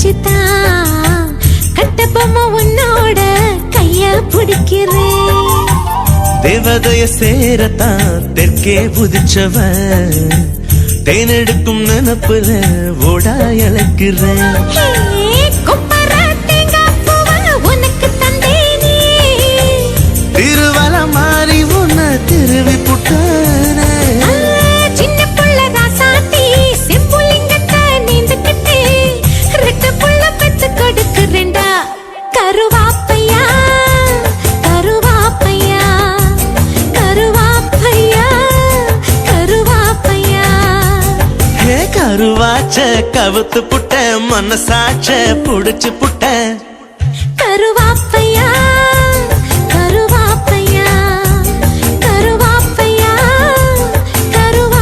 நினைச்சுதான் கட்டபொம்மை உன்னோட கைய பிடிக்கிறேன். தேவதைய சேரத்தான் தெற்கே புதிச்சவன் தேனெடுக்கும் நினப்புல ஓடா இழக்கிறேன். உனக்கு தந்தேனே திருவல மாறி உன்னை திருவி புட்டான சின்ன புள்ள ராசாத்தி செம்புலிங்கத்தை நீந்துக்கிட்டு ரெட்ட புள்ள பெத்து கொடுக்குறேன்டா. கருவாப்பையா கருவாப்பையா கருவாப்பையா கருவாப்பையா. கருவாச்ச கவுத்து புட்ட மனசாச்ச புடிச்சு புட்ட